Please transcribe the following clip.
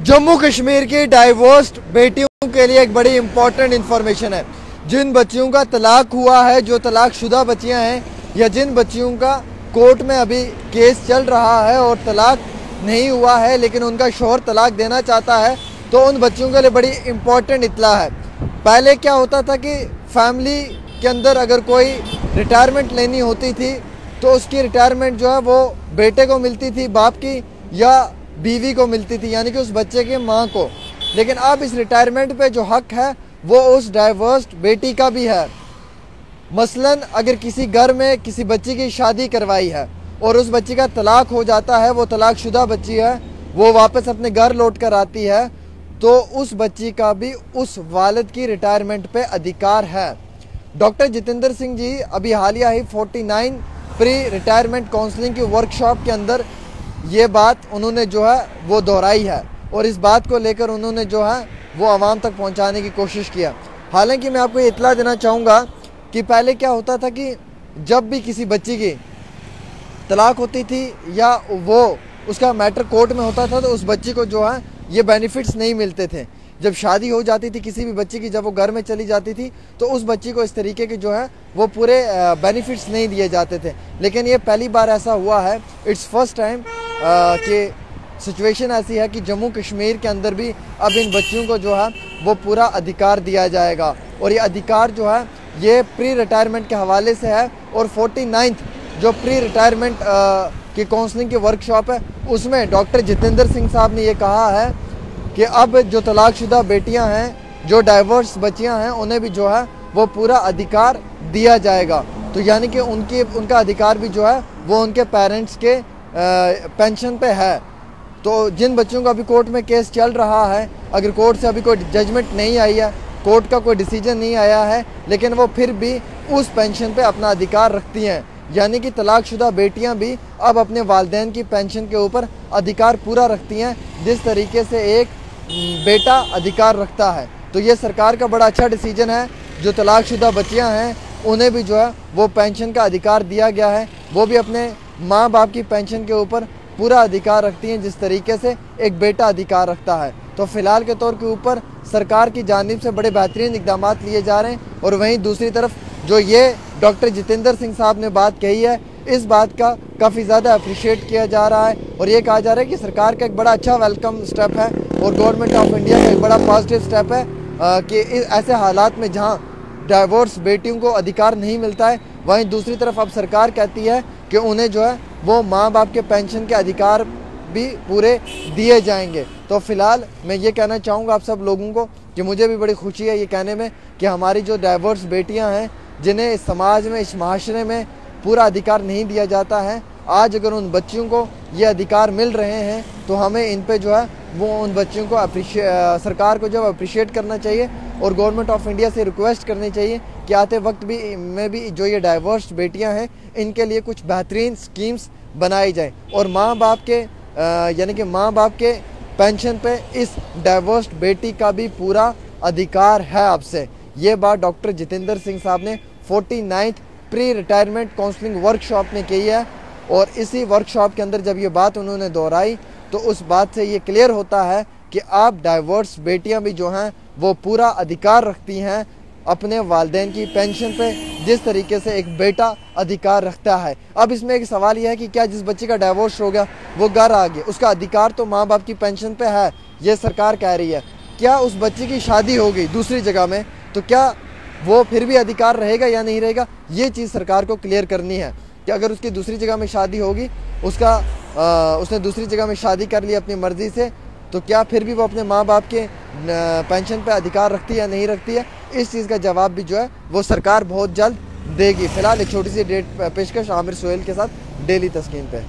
जम्मू कश्मीर की डाइवोर्स्ड बेटियों के लिए एक बड़ी इंपॉर्टेंट इंफॉर्मेशन है। जिन बच्चियों का तलाक हुआ है, जो तलाकशुदा बच्चियां हैं, या जिन बच्चियों का कोर्ट में अभी केस चल रहा है और तलाक नहीं हुआ है लेकिन उनका शौहर तलाक देना चाहता है, तो उन बच्चियों के लिए बड़ी इंपॉर्टेंट इत्तला है। पहले क्या होता था कि फैमिली के अंदर अगर कोई रिटायरमेंट लेनी होती थी तो उसकी रिटायरमेंट जो है वो बेटे को मिलती थी, बाप की, या बीवी को मिलती थी, यानी कि उस बच्चे की माँ को। लेकिन अब इस रिटायरमेंट पे जो हक है वो उस डाइवर्स्ड बेटी का भी है। मसलन अगर किसी घर में किसी बच्ची की शादी करवाई है और उस बच्ची का तलाक हो जाता है, वो तलाकशुदा बच्ची है, वो वापस अपने घर लौट कर आती है, तो उस बच्ची का भी उस वालिद की रिटायरमेंट पे अधिकार है। डॉक्टर जितेंद्र सिंह जी अभी हालिया ही 49 प्री रिटायरमेंट काउंसलिंग की वर्कशॉप के अंदर ये बात उन्होंने जो है वो दोहराई है और इस बात को लेकर उन्होंने जो है वो आवाम तक पहुंचाने की कोशिश किया। हालांकि मैं आपको ये इत्तला देना चाहूँगा कि पहले क्या होता था कि जब भी किसी बच्ची की तलाक होती थी या वो उसका मैटर कोर्ट में होता था तो उस बच्ची को जो है ये बेनिफिट्स नहीं मिलते थे। जब शादी हो जाती थी किसी भी बच्ची की, जब वो घर में चली जाती थी तो उस बच्ची को इस तरीके के जो है वो पूरे बेनिफिट्स नहीं दिए जाते थे। लेकिन ये पहली बार ऐसा हुआ है, इट्स फर्स्ट टाइम कि सिचुएशन ऐसी है कि जम्मू कश्मीर के अंदर भी अब इन बच्चियों को जो है वो पूरा अधिकार दिया जाएगा। और ये अधिकार जो है ये प्री रिटायरमेंट के हवाले से है और 49th जो प्री रिटायरमेंट की काउंसलिंग की वर्कशॉप है उसमें डॉक्टर जितेंद्र सिंह साहब ने ये कहा है कि अब जो तलाकशुदा बेटियां हैं, जो डाइवर्स बच्चियां हैं, उन्हें भी जो है वो पूरा अधिकार दिया जाएगा। तो यानी कि उनका अधिकार भी जो है वो उनके पेरेंट्स के पेंशन पे है। तो जिन बच्चों का अभी कोर्ट में केस चल रहा है, अगर कोर्ट से अभी कोई जजमेंट नहीं आई है, कोर्ट का कोई डिसीजन नहीं आया है, लेकिन वो फिर भी उस पेंशन पे अपना अधिकार रखती हैं। यानी कि तलाकशुदा बेटियां भी अब अपने वालिदैन की पेंशन के ऊपर अधिकार पूरा रखती हैं, जिस तरीके से एक बेटा अधिकार रखता है। तो ये सरकार का बड़ा अच्छा डिसीजन है। जो तलाकशुदा बच्चियां हैं उन्हें भी जो है वो पेंशन का अधिकार दिया गया है, वो भी अपने माँ बाप की पेंशन के ऊपर पूरा अधिकार रखती हैं जिस तरीके से एक बेटा अधिकार रखता है। तो फ़िलहाल के तौर के ऊपर सरकार की जानिब से बड़े बेहतरीन इक़दाम लिए जा रहे हैं। और वहीं दूसरी तरफ जो ये डॉक्टर जितेंद्र सिंह साहब ने बात कही है, इस बात का काफ़ी ज़्यादा अप्रिशिएट किया जा रहा है और ये कहा जा रहा है कि सरकार का एक बड़ा अच्छा वेलकम स्टेप है और गवर्नमेंट ऑफ इंडिया का एक बड़ा पॉजिटिव स्टेप है कि ऐसे हालात में जहाँ डाइवोर्स बेटियों को अधिकार नहीं मिलता है, वहीं दूसरी तरफ अब सरकार कहती है कि उन्हें जो है वो माँ बाप के पेंशन के अधिकार भी पूरे दिए जाएंगे। तो फ़िलहाल मैं ये कहना चाहूँगा आप सब लोगों को कि मुझे भी बड़ी खुशी है ये कहने में कि हमारी जो डाइवर्स बेटियाँ हैं, जिन्हें इस समाज में, इस माशरे में पूरा अधिकार नहीं दिया जाता है, आज अगर उन बच्चियों को ये अधिकार मिल रहे हैं तो हमें इन पे जो है वो उन बच्चियों को सरकार को जो अप्रिशिएट करना चाहिए और गवर्नमेंट ऑफ इंडिया से रिक्वेस्ट करनी चाहिए कि आते वक्त भी जो ये डाइवर्स बेटियां हैं इनके लिए कुछ बेहतरीन स्कीम्स बनाई जाए और माँ बाप के यानी कि माँ बाप के पेंशन पे इस डाइवर्स बेटी का भी पूरा अधिकार है आपसे। ये बात डॉक्टर जितेंद्र सिंह साहब ने 49th pre retirement counselling workshop में की है और इसी वर्कशॉप के अंदर जब ये बात उन्होंने दोहराई तो उस बात से ये क्लियर होता है कि आप डाइवर्स बेटियां भी जो हैं वो पूरा अधिकार रखती हैं अपने वालिदैन की पेंशन पे, जिस तरीके से एक बेटा अधिकार रखता है। अब इसमें एक सवाल यह है कि क्या जिस बच्चे का डाइवोर्स हो गया वो घर आ गया, उसका अधिकार तो माँ बाप की पेंशन पे है, ये सरकार कह रही है। क्या उस बच्चे की शादी हो गई दूसरी जगह में तो क्या वो फिर भी अधिकार रहेगा या नहीं रहेगा, ये चीज़ सरकार को क्लियर करनी है कि अगर उसकी दूसरी जगह में शादी होगी, उसने दूसरी जगह में शादी कर ली अपनी मर्ज़ी से, तो क्या फिर भी वो अपने माँ बाप के पेंशन पे अधिकार रखती है या नहीं रखती है। इस चीज़ का जवाब भी जो है वो सरकार बहुत जल्द देगी। फ़िलहाल एक छोटी सी डेट पेशकश आमिर सोहेल के साथ डेली तस्कीन पे।